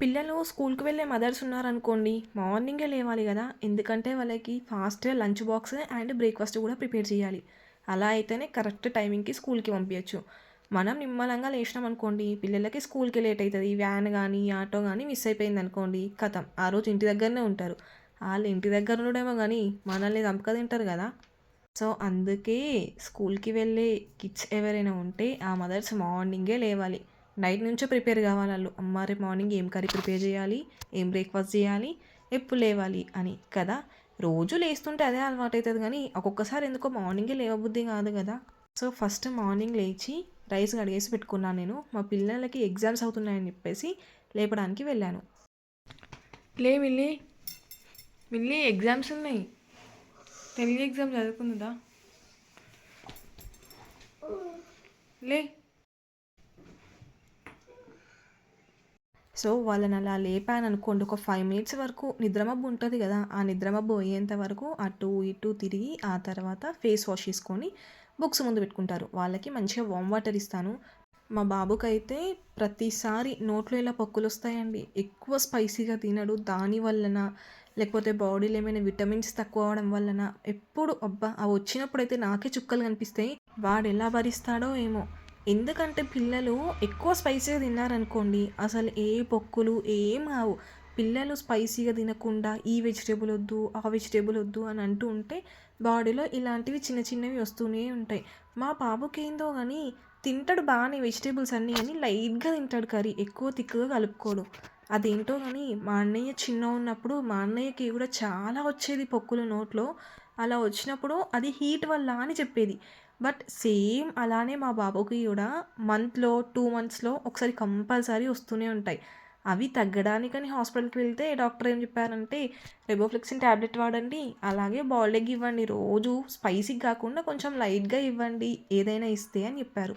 పిల్లలు స్కూల్‌కి వెళ్ళే మదర్స్ ఉన్నారనుకోండి, మార్నింగే లేవాలి గదా! ఎందుకంటే వాళ్ళకి ఫాస్ట్‌గా లంచ్ బాక్స్ అండ్ బ్రేక్‌ఫాస్ట్ గూడా ప్రిపేర్ చేయాలి. అలా అయితేనే కరెక్ట్ టైమింగ్‌కి స్కూల్‌కి పంపియచ్చు. మనం నిమ్మలంగా లేసినామనుకోండి, పిల్లలకి స్కూల్‌కి లేట్ అయితది. వ్యాన్ గానీ, ఆటో గానీ మిస్ అయిపోయిందనుకోండి, ఖతం. ఆ రోజు ఇంటి దగ్గరనే ఉంటారు. ఆళ్ళు ఇంటి దగ్గర ఉండడేమో గానీ, మనల్ని చంపక తింటారు గదా! సో, అందుకే స్కూల్‌కి వెళ్ళే కిడ్స్ ఎవరైనా ఉంటే ఆ మదర్స్ మార్నింగే లేవాలి. నైట్ నుంచే ప్రిపేర్ కావాలాళ్ళు. అమ్మ రేపు మార్నింగ్ ఏం కర్రీ ప్రిపేర్ చేయాలి? ఏం బ్రేక్‌ఫాస్ట్ చేయాలి? ఎప్పుడు లేవాలి అని కదా! రోజు లేస్తుంటే అదే అలవాటైతది గానీ, ఒక్కొక్కసారి ఎందుకో మార్నింగే లేవబుద్ధి కాదు గదా! సో, ఫస్ట్ మార్నింగ్ లేచి రైస్ కడిగేసి పెట్టుకున్నాను నేను. మా పిల్లలకి ఎగ్జామ్స్ అవుతున్నాయని చెప్పేసి లేపడానికి వెళ్ళాను. లే మిల్లి, మిల్లి ఎగ్జామ్స్ ఉన్నాయి. తెలుగు ఎగ్జామ్ చదువుకుందా? లే. సో, వాళ్ళనలా లేపాననుకోండి, ఒక 5 మినిట్స్ వరకు నిద్రమబ్బు ఉంటది గదా! ఆ నిద్రమబ్బు పోయేంత వరకు అటు, ఇటు తిరిగి, ఆ తర్వాత ఫేస్ వాష్ చేసుకొని బుక్స్ ముందు పెట్టుకుంటారు. వాళ్ళకి మంచిగా వార్మ్ వాటర్ ఇస్తాను. మా బాబుకైతే ప్రతిసారి నోట్లో ఇలా పొక్కులొస్తాయండి. ఎక్కువ స్పైసీగా తినడు. దాని వల్లనా, లేకపోతే బాడీలో ఏమైనా విటమిన్స్ తక్కువ అవ్వడం వల్లనా, ఎప్పుడు అబ్బా! అవొచ్చినప్పుడైతే నాకే చుక్కలు కనిపిస్తాయి. వాడెలా భరిస్తాడో ఏమో! ఎందుకంటే పిల్లలు ఎక్కువ స్పైసీగా తిన్నారనుకోండి, అసలు ఏ పొక్కులు ఏం కావు. పిల్లలు స్పైసీగా తినకుండా ఈ వెజిటబుల్ వద్దు, ఆ వెజిటబుల్ వద్దు అని అంటూ ఉంటే బాడీలో ఇలాంటివి చిన్న చిన్నవి వస్తూనే ఉంటాయి. మా బాబుకేందో గానీ తింటాడు బాగానే వెజిటేబుల్స్ అన్నీ కానీ లైట్‌గా తింటాడు కర్రీ. ఎక్కువ తిక్కుగా కలుపుకోడు. అదేంటో గానీ మా అన్నయ్య చిన్నగున్నప్పుడు మా అన్నయ్యకి కూడా చాలా వచ్చేది పొక్కులు నోట్లో. అలా వచ్చినప్పుడు అది హీట్ వల్ల అని చెప్పేది. బట్ సేమ్ అలానే మా బాబుకి కూడా మంత్‌లో, 2 మంత్స్‌లో ఒకసారి కంపల్సరీ వస్తూనే ఉంటాయి. అవి తగ్గడానికని హాస్పిటల్‌కి వెళ్తే డాక్టర్ ఏం చెప్పారంటే, రెబోఫ్లెక్సిన్ టాబ్లెట్ వాడండి. అలాగే బాయిల్డ్ ఎగ్ ఇవ్వండి. రోజు స్పైసీగా కాకుండా కొంచెం లైట్‌గా ఇవ్వండి. ఏదైనా ఇస్తే అని చెప్పారు.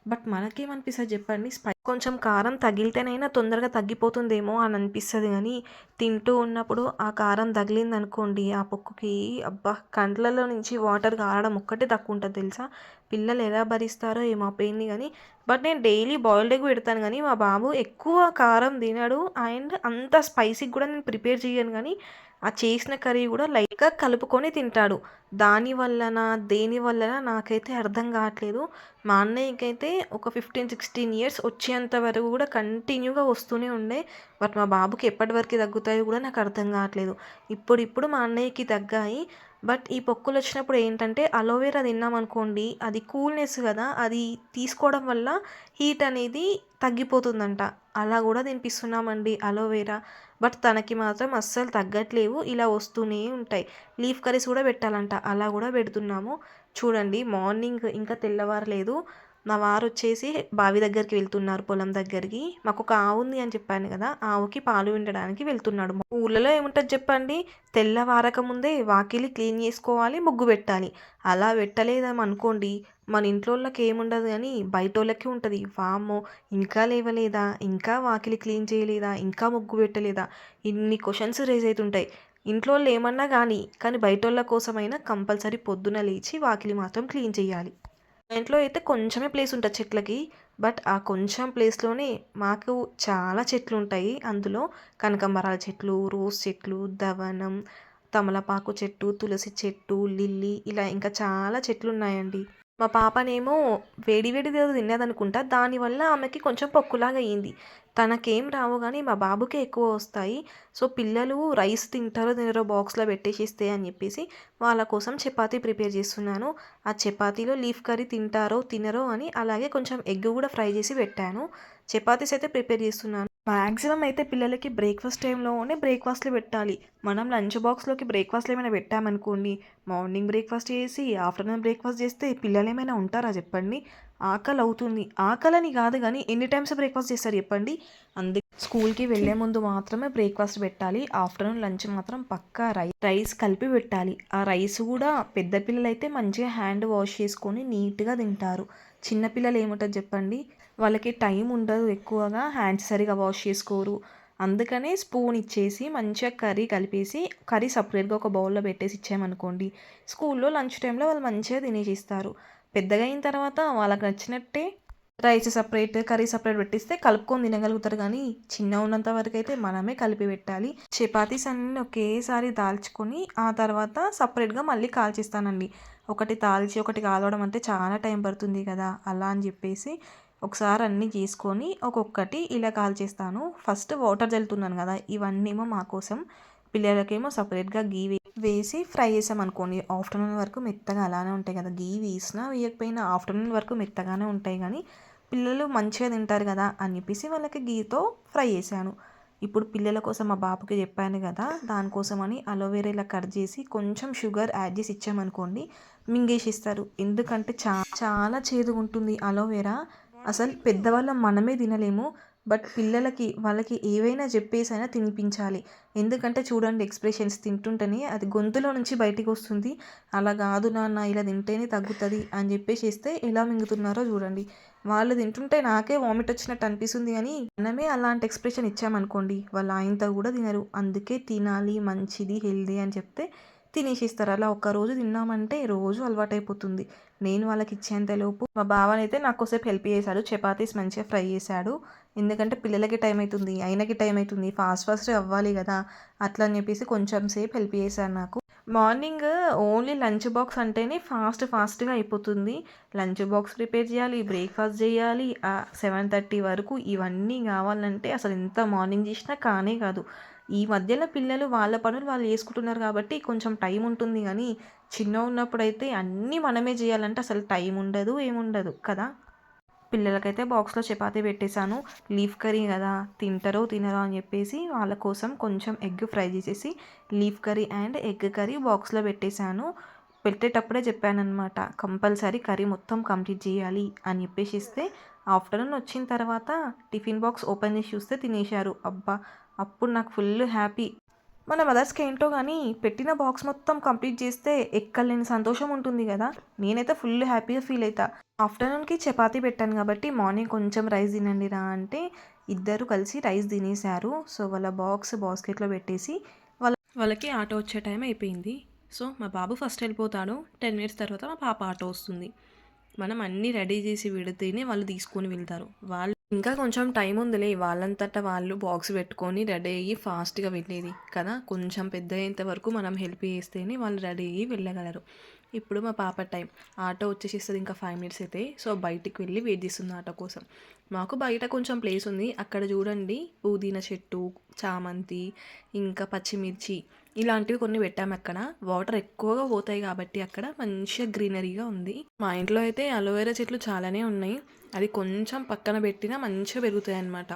బట్ మనకేమనిపిస్తది చెప్పండి? కొంచెం కారం తగిలితేనైనా తొందరగా తగ్గిపోతుందేమో అని అనిపిస్తది గానీ, తింటూ ఉన్నప్పుడు ఆ కారం తగిలిందనుకోండి ఆ పొక్కుకి, అబ్బా! కండ్లలో నుంచి వాటర్ కారడం ఒక్కటే తక్కువుంటది తెలుసా? పిల్లలు ఎలా భరిస్తారో ఏమో ఆ పెయిన్‌ని గానీ, బట్ నేను డైలీ బాయిల్డ్ ఎగ్ పెడతాను గానీ, మా బాబు ఎక్కువ కారం తినడు. అండ్ అంత స్పైసీగా కూడా నేను ప్రిపేర్ చేయను గానీ, ఆ చేసిన కర్రీ కూడా లైట్‌గా కలుపుకొని తింటాడు. దాని వల్లనా, దేని వల్లనా నాకైతే అర్థం కావట్లేదు. మా అన్నయ్యకైతే ఒక 15, 16 ఇయర్స్ వచ్చేంత వరకు కూడా కంటిన్యూగా వస్తూనే ఉండే. బట్ మా బాబుకి ఎప్పటి వరకు తగ్గుతాయో కూడా నాకు అర్థం కావట్లేదు. ఇప్పుడిప్పుడు మా అన్నయ్యకి తగ్గాయి. బట్ ఈ పొక్కులొచ్చినప్పుడు ఏంటంటే అలోవెరా తిన్నామనుకోండి, అది కూల్‌నెస్ గదా! అది తీసుకోవడం వల్ల హీట్ అనేది తగ్గిపోతుందంట. అలా గూడా తినిపిస్తున్నామండి అలోవెరా. బట్ తనకి మాత్రం అస్సలు తగ్గట్లేవు. ఇలా వస్తూనే ఉంటాయి. లీఫ్ కర్రీస్ గూడా పెట్టాలంట. అలా గూడా పెడుతున్నాము. చూడండి మార్నింగ్ ఇంకా తెల్లవారలేదు. మా వారొచ్చేసి బావి దగ్గరికి వెళ్తున్నారు పొలం దగ్గరికి. మాకొక ఆవుంది అని చెప్పాను గదా! ఆవుకి పాలు పిండడానికి వెళ్తున్నాడు. ఊర్లలో ఏముంటది చెప్పండి? తెల్లవారక ముందే వాకిలి క్లీన్ చేసుకోవాలి, ముగ్గు పెట్టాలి. అలా పెట్టలేదమనుకోండి, మన ఇంట్లోళ్ళకి ఏముండదు గానీ బయటోళ్ళకి ఉంటది. వామ్మో! ఇంకా లేవలేదా? ఇంకా వాకిలి క్లీన్ చేయలేదా? ఇంకా ముగ్గు పెట్టలేదా? ఇన్ని క్వెషన్స్ రైజ్ అయితుంటాయి. ఇంట్లోళ్ళు ఏమన్నా గానీ, కానీ బయటోళ్ళ కోసమైనా కంపల్సరీ పొద్దున లేచి వాకిలి మాత్రం క్లీన్ చేయాలి. మా ఇంట్లో అయితే కొంచెమే ప్లేస్ ఉంటది చెట్లకి. బట్ ఆ కొంచెం ప్లేస్‌లోనే మాకు చాలా చెట్లుంటాయి. అందులో కనకంబరాల చెట్లు, రోజ్ చెట్లు, దవనం, తమలపాకు చెట్టు, తులసి చెట్టు, లిల్లీ ఇలా ఇంకా చాలా చెట్లున్నాయండి. మా పాపనేమో వేడి వేడిదేదో తిన్నదనుకుంటా. దానివల్ల ఆమెకి కొంచెం పొక్కులాగా అయింది. తనకేం రావు గానీ మా బాబుకే ఎక్కువ వస్తాయి. సో, పిల్లలు రైస్ తింటారో తినరో బాక్స్‌లో పెట్టేసిస్తే అని చెప్పేసి వాళ్ళ కోసం చపాతీ ప్రిపేర్ చేస్తున్నాను. ఆ చపాతీలో లీఫ్ కర్రీ తింటారో తినరో అని అలాగే కొంచెం ఎగ్ కూడా ఫ్రై చేసి పెట్టాను. చపాతీస్ అయితే ప్రిపేర్ చేస్తున్నాను. మాక్సిమం అయితే పిల్లలకి బ్రేక్‌ఫాస్ట్ టైంలోనే బ్రేక్‌ఫాస్ట్‌లు పెట్టాలి. మనం లంచ్ బాక్స్‌లోకి బ్రేక్‌ఫాస్ట్‌లు ఏమైనా పెట్టామనుకోండి, మార్నింగ్ బ్రేక్‌ఫాస్ట్ చేసి, ఆఫ్టర్‌నూన్ బ్రేక్‌ఫాస్ట్ చేస్తే పిల్లలేమైనా ఉంటారా చెప్పండి? ఆకలవుతుంది. ఆకలని కాదు గానీ ఎన్ని టైమ్స్ బ్రేక్‌ఫాస్ట్ చేస్తారు చెప్పండి? స్కూల్‌కి వెళ్ళే ముందు మాత్రమే బ్రేక్‌ఫాస్ట్ పెట్టాలి. ఆఫ్టర్‌నూన్ లంచ్ మాత్రం పక్కా రైస్ కలిపి పెట్టాలి. ఆ రైస్ కూడా పెద్ద పిల్లలైతే మంచిగా హ్యాండ్ వాష్ చేసుకొని నీట్‌గా తింటారు. చిన్న పిల్లలు ఏముంటది చెప్పండి? వాళ్ళకి టైం ఉండదు ఎక్కువగా. హ్యాండ్స్ సరిగ్గా వాష్ చేసుకోరు. అందుకనే స్పూన్ ఇచ్చేసి మంచిగా కర్రీ కలిపేసి, కర్రీ సెపరేట్‌గా ఒక బౌల్‌లో పెట్టేసి ఇచ్చామనుకోండి, స్కూల్‌లో లంచ్ టైమ్‌లో వాళ్ళు మంచిగా తినేసిస్తారు. పెద్దగా అయిన తర్వాత వాళ్ళకి నచ్చినట్టే రైస్ సెపరేట్, కర్రీ సెపరేట్ పెట్టిస్తే కలుపుకొని తినగలుగుతారు కానీ చిన్నగా ఉన్నంత వరకు అయితే మనమే కలిపి పెట్టాలి. చపాతీస్ అన్నీ ఒకేసారి దాల్చుకొని ఆ తర్వాత సపరేట్గా మళ్ళీ కాల్చిస్తానండి. ఒకటి తాల్చి ఒకటి కాలవడం అంటే చాలా టైం పడుతుంది కదా, అలా అని చెప్పేసి ఒకసారి అన్నీ చేసుకొని ఒక్కొక్కటి ఇలా కాల్చేస్తాను. ఫస్ట్ వాటర్ చల్లుతున్నాను కదా, ఇవన్నీమో మా కోసం, పిల్లలకేమో సపరేట్గా గీ వేసి ఫ్రై చేసామనుకోండి ఆఫ్టర్నూన్ వరకు మెత్తగా అలానే ఉంటాయి కదా. గీ వేసినా వేయకపోయినా ఆఫ్టర్నూన్ వరకు మెత్తగానే ఉంటాయి కానీ పిల్లలు మంచిగా తింటారు కదా అని చెప్పేసి వాళ్ళకి గీతో ఫ్రై చేశాను. ఇప్పుడు పిల్లల కోసం మా బాబుకి చెప్పాను కదా, దానికోసమని అలోవెరా ఇలా కట్ చేసి కొంచెం షుగర్ యాడ్ చేసి ఇచ్చామనుకోండి మింగేసి ఇస్తారు. ఎందుకంటే చాలా చేదుగా ఉంటుంది అలోవెరా. అసలు పెద్దవాళ్ళం మనమే తినలేము, బట్ పిల్లలకి వాళ్ళకి ఏవైనా చెప్పేసి అయినా తినిపించాలి. ఎందుకంటే చూడండి ఎక్స్ప్రెషన్స్ తింటుంటేనే అది గొంతులో నుంచి బయటికి వస్తుంది. అలా కాదు నాన్న ఇలా తింటేనే తగ్గుతుంది అని చెప్పేసి ఇస్తే ఎలా మింగుతున్నారో చూడండి. వాళ్ళు తింటుంటే నాకే వామిట్ వచ్చినట్టు అనిపిస్తుంది కానీ మనమే అలాంటి ఎక్స్ప్రెషన్ ఇచ్చామనుకోండి వాళ్ళు ఆయనతో కూడా తినరు. అందుకే తినాలి, మంచిది, హెల్దీ అని చెప్తే తినేసిస్తారు. అలా ఒక్కరోజు తిన్నామంటే రోజు అలవాటైపోతుంది. నేను వాళ్ళకి ఇచ్చేంతలోపు మా బావనైతే నాకోసేపు హెల్ప్ చేశాడు, చపాతీస్ మంచిగా ఫ్రై చేశాడు. ఎందుకంటే పిల్లలకి టైం అవుతుంది, ఆయనకి టైం అవుతుంది, ఫాస్ట్గా అవ్వాలి కదా, అట్లా అని చెప్పేసి కొంచెం సేపు హెల్ప్ చేశాడు నాకు. మార్నింగ్ ఓన్లీ లంచ్ బాక్స్ అంటేనే ఫాస్ట్గా అయిపోతుంది. లంచ్ బాక్స్ ప్రిపేర్ చేయాలి, బ్రేక్ఫాస్ట్ చేయాలి, 7:30 వరకు ఇవన్నీ కావాలంటే అసలు ఎంత మార్నింగ్ చేసినా కానే కాదు. ఈ మధ్యలో పిల్లలు వాళ్ళ పనులు వాళ్ళు చేసుకుంటున్నారు కాబట్టి కొంచెం టైం ఉంటుంది కానీ చిన్నగా ఉన్నప్పుడైతే అన్నీ మనమే చేయాలంటే అసలు టైం ఉండదు, ఏముండదు కదా. పిల్లలకైతే బాక్స్లో చపాతీ పెట్టేశాను. లీఫ్ కర్రీ కదా, తింటారో తినరో అని చెప్పేసి వాళ్ళ కోసం కొంచెం ఎగ్ ఫ్రై చేసేసి leaf curry and egg curry బాక్స్లో పెట్టేశాను. పెట్టేటప్పుడే చెప్పానమాట, కంపల్సరీ కర్రీ మొత్తం కంప్లీట్ చేయాలి అని చెప్పేసి ఇస్తే ఆఫ్టర్నూన్ వచ్చిన తర్వాత టిఫిన్ బాక్స్ ఓపెన్ చేసి చూస్తే తినేశారు. అబ్బా, అప్పుడు నాకు ఫుల్ హ్యాపీ. మన మదర్స్కి ఏంటో కానీ పెట్టిన బాక్స్ మొత్తం కంప్లీట్ చేస్తే ఎక్కలేని సంతోషం ఉంటుంది కదా. నేనైతే ఫుల్ హ్యాపీగా ఫీల్ అవుతా. ఆఫ్టర్నూన్కి చపాతీ పెట్టాను కాబట్టి మార్నింగ్ కొంచెం రైస్ తినండి రా అంటే ఇద్దరు కలిసి రైస్ తినేశారు. సో వాళ్ళ బాక్స్ బాస్కెట్లో పెట్టేసి వాళ్ళకి ఆటో వచ్చే టైం అయిపోయింది. సో మా బాబు ఫస్ట్ వెళ్ళిపోతాడు, 10 మినిట్స్ తర్వాత మా పాప ఆటో వస్తుంది. మనం అన్నీ రెడీ చేసి పెడితేనే వాళ్ళు తీసుకొని వెళ్తారు. వాళ్ళు ఇంకా కొంచెం టైం ఉందిలే, వాళ్ళంతటా వాళ్ళు బాక్స్ పెట్టుకొని రెడీ అయ్యి ఫాస్ట్గా వెళ్ళేది కదా. కొంచెం పెద్ద అయ్యేంత వరకు మనం హెల్ప్ చేస్తేనే వాళ్ళు రెడీ అయ్యి వెళ్ళగలరు. ఇప్పుడు మా పాప టైం, ఆటో వచ్చేసిస్తుంది ఇంకా 5 మినిట్స్ అయితే. సో బయటికి వెళ్ళి వెయిట్ చేస్తుంది ఆటో కోసం. మాకు బయట కొంచెం ప్లేస్ ఉంది, అక్కడ చూడండి పుదీనా చెట్టు, చామంతి, ఇంకా పచ్చిమిర్చి ఇలాంటివి కొన్ని పెట్టాము. అక్కడ వాటర్ ఎక్కువగా పోతాయి కాబట్టి అక్కడ మంచిగా గ్రీనరీగా ఉంది. మా ఇంట్లో అయితే అలోవెరా చెట్లు చాలానే ఉన్నాయి, అది కొంచెం పక్కన పెట్టినా మంచిగా పెరుగుతాయి అన్నమాట.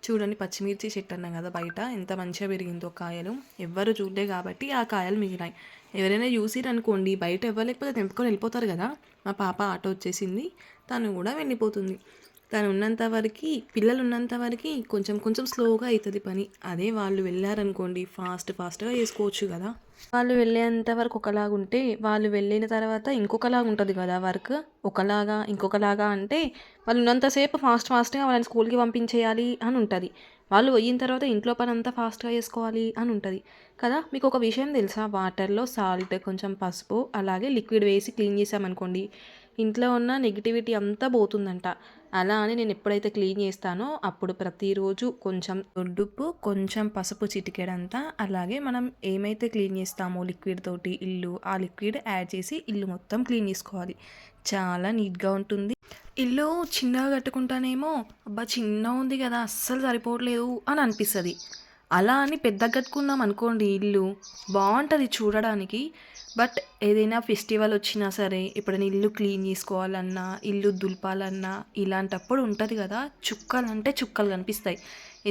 చూడండి పచ్చిమిర్చి చెట్టు అన్నాం కదా, బయట ఎంత మంచిగా పెరిగిందో కాయలు. ఎవ్వరు చూడలే కాబట్టి ఆ కాయలు మిగిలాయి. ఎవరైనా చూసిరనుకోండి బయట ఇవ్వలేకపోతే తెంపుకొని వెళ్ళిపోతారు కదా. మా పాప ఆటో వచ్చేసింది, తను కూడా వెళ్ళిపోతుంది. తను ఉన్నంత వరకు, పిల్లలు ఉన్నంత వరకు కొంచెం కొంచెం స్లోగా అవుతుంది పని. అదే వాళ్ళు వెళ్ళారనుకోండి ఫాస్ట్గా చేసుకోవచ్చు కదా. వాళ్ళు వెళ్ళేంత వరకు ఒకలాగుంటే వాళ్ళు వెళ్ళిన తర్వాత ఇంకొకలాగా ఉంటుంది కదా వర్క్. ఒకలాగా ఇంకొకలాగా అంటే వాళ్ళు ఉన్నంతసేపు ఫాస్ట్గా వాళ్ళని స్కూల్కి పంపించేయాలి అని ఉంటుంది. వాళ్ళు పోయిన తర్వాత ఇంట్లో పని అంతా ఫాస్ట్గా చేసుకోవాలి అని ఉంటుంది కదా. మీకు ఒక విషయం తెలుసా, వాటర్లో సాల్ట్, కొంచెం పసుపు, అలాగే లిక్విడ్ వేసి క్లీన్ చేసామనుకోండి ఇంట్లో ఉన్న నెగిటివిటీ అంతా పోతుందంట. అలా అని నేను ఎప్పుడైతే క్లీన్ చేస్తానో అప్పుడు ప్రతిరోజు కొంచెం దొడ్డుప్పు, కొంచెం పసుపు చిటికెడంతా, అలాగే మనం ఏమైతే క్లీన్ చేస్తామో లిక్విడ్ తోటి ఇల్లు, ఆ లిక్విడ్ యాడ్ చేసి ఇల్లు మొత్తం క్లీన్ చేసుకోవాలి. చాలా నీట్గా ఉంటుంది. ఇల్లు చిన్నగా కట్టుకుంటానేమో అబ్బా చిన్నగా ఉంది కదా అస్సలు సరిపోవట్లేదు అని అనిపిస్తుంది. అలా అని పెద్దగా కట్టుకున్నాం అనుకోండి ఇల్లు బాగుంటుంది చూడడానికి. బట్ ఏదైనా ఫెస్టివల్ వచ్చినా సరే, ఎప్పుడైనా ఇల్లు క్లీన్ చేసుకోవాలన్నా, ఇల్లు దులపాలన్నా ఇలాంటప్పుడు ఉంటుంది కదా, చుక్కలు అంటే చుక్కలు కనిపిస్తాయి.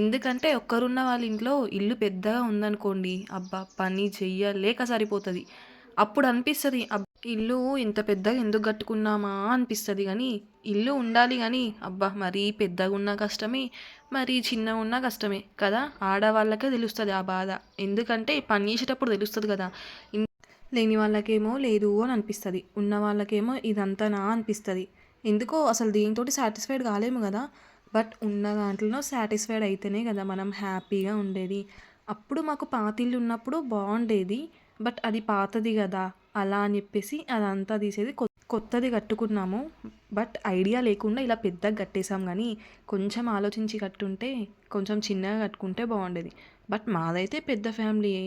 ఎందుకంటే ఒక్కరున్న వాళ్ళ ఇంట్లో ఇల్లు పెద్దగా ఉందనుకోండి, అబ్బా పని చెయ్యలేక సరిపోతుంది. అప్పుడు అనిపిస్తుంది ఇల్లు ఇంత పెద్దగా ఎందుకు కట్టుకున్నామా అనిపిస్తుంది. కానీ ఇల్లు ఉండాలి కానీ అబ్బా మరీ పెద్దగా ఉన్నా కష్టమే, మరీ చిన్నగా ఉన్నా కష్టమే కదా. ఆడవాళ్ళకే తెలుస్తుంది ఆ బాధ, ఎందుకంటే పని చేసేటప్పుడు తెలుస్తుంది కదా. లేని వాళ్ళకేమో లేదు అని అనిపిస్తుంది, ఉన్న వాళ్ళకేమో ఇదంతానా అనిపిస్తుంది. ఎందుకో అసలు దీంతో సాటిస్ఫైడ్ కాలేము కదా. బట్ ఉన్న దాంట్లో సాటిస్ఫైడ్ అయితేనే కదా మనం హ్యాపీగా ఉండేది. అప్పుడు మాకు పాతిల్లు ఉన్నప్పుడు బాగుండేది, బట్ అది పాతది కదా, అలా అని చెప్పేసి అదంతా తీసేది కొత్తది కట్టుకున్నాము. బట్ ఐడియా లేకుండా ఇలా పెద్దగా కట్టేసాం గానీ, కొంచెం ఆలోచించి కట్టుంటే, కొంచెం చిన్నగా కట్టుకుంటే బాగుండేది. బట్ మాదైతే పెద్ద ఫ్యామిలీయే.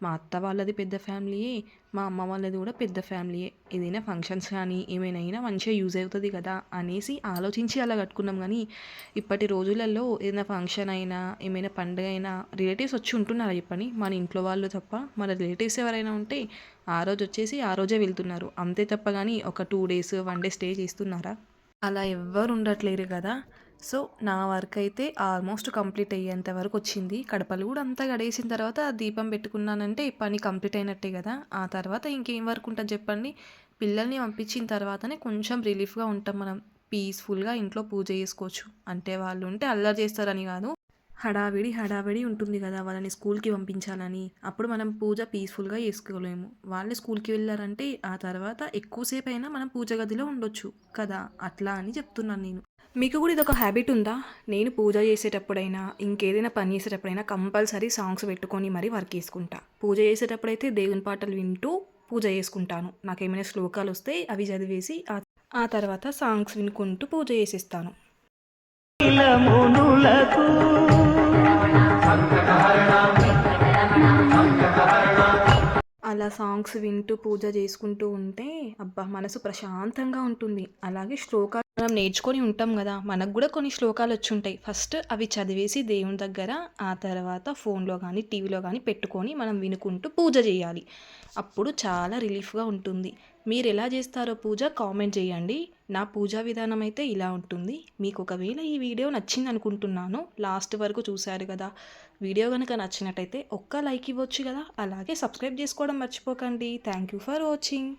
మా అత్త వాళ్ళది పెద్ద ఫ్యామిలీయే. మా అమ్మ వాళ్ళది కూడా పెద్ద ఫ్యామిలీయే. ఏదైనా ఫంక్షన్స్ కానీ, ఏమైనా అయినా మంచిగా యూజ్ అవుతుంది కదా అనేసి ఆలోచించి అలా కట్టుకున్నాం గానీ, ఇప్పటి రోజులలో ఏదైనా ఫంక్షన్ అయినా, ఏమైనా పండుగ అయినా రిలేటివ్స్ వచ్చి ఉంటున్నారా చెప్పండి? మన ఇంట్లో వాళ్ళు తప్ప. మన రిలేటివ్స్ ఎవరైనా ఉంటే ఆ రోజు వచ్చేసి ఆ రోజే వెళ్తున్నారు. అంతే తప్ప గానీ ఒక 2 డేస్, 1 డే స్టే చేస్తున్నారా? అలా ఎవ్వరు ఉండట్లేరు కదా! సో, నా వర్క్ అయితే ఆల్మోస్ట్ కంప్లీట్ అయ్యేంత వరకు వచ్చింది. కడపలు కూడా అంతా కడిగేసిన తర్వాత దీపం పెట్టుకున్నానంటే పని కంప్లీట్ అయినట్టే కదా! ఆ తర్వాత ఇంకేం వర్క్ ఉంటది చెప్పండి? పిల్లల్ని పంపించిన తర్వాతనే కొంచెం రిలీఫ్‌గా ఉంటాం మనం. పీస్‌ఫుల్‌గా ఇంట్లో పూజ చేసుకోవచ్చు. అంటే వాళ్ళు ఉంటే అల్లరి చేస్తారని కాదు. హడావిడి, హడావిడి ఉంటుంది కదా! వాళ్ళని స్కూల్‌కి పంపించాలని. అప్పుడు మనం పూజ పీస్‌ఫుల్‌గా చేసుకోలేము. వాళ్ళు స్కూల్‌కి వెళ్లారంటే ఆ తర్వాత ఎక్కువ సేపైనా మనం పూజ గదిలో ఉండొచ్చు కదా! అట్లా అని చెప్తున్నాను నేను. మీకు కూడా ఇదొక హ్యాబిట్ ఉందా? నేను పూజ చేసేటప్పుడైనా, ఇంకేదైనా పని చేసేటప్పుడైనా కంపల్సరీ సాంగ్స్ పెట్టుకొని మరీ వర్క్ చేసుకుంటా. పూజ చేసేటప్పుడైతే దేవుని పాటలు వింటూ పూజ చేసుకుంటాను. నాకేమైనా శ్లోకాలొస్తే అవి చదివేసి ఆ తర్వాత సాంగ్స్ వినుకుంటూ పూజ చేసేస్తాను. మునులకు అలా సాంగ్స్ వింటూ పూజ చేసుకుంటూ ఉంటే అబ్బా! మనసు ప్రశాంతంగా ఉంటుంది. అలాగే శ్లోకాలు మనం నేర్చుకొని ఉంటాం గదా! మనకు గూడా కొన్ని శ్లోకాలొచ్చుంటాయి. ఫస్ట్ అవి చదివేసి దేవుని దగ్గర, ఆ తర్వాత ఫోన్‌లో గానీ, టీవీలో గానీ పెట్టుకొని మనం వినుకుంటూ పూజ జేయాలి. అప్పుడు చాలా రిలీఫ్‌గా ఉంటుంది. మీరెలా జేస్తారో పూజ కామెంట్ జేయండి. నా పూజా విధానం అయితే ఇలా ఉంటుంది. మీకు ఒకవేళ ఈ వీడియో నచ్చిందనుకుంటున్నాను. లాస్ట్ వరకు చూశారు గదా! వీడియో గనుక నచ్చినట్టయితే ఒక్క లైక్ ఇవ్వచ్చు కదా! అలాగే సబ్స్క్రైబ్ చేసుకోవడం మర్చిపోకండి. Thank you for watching.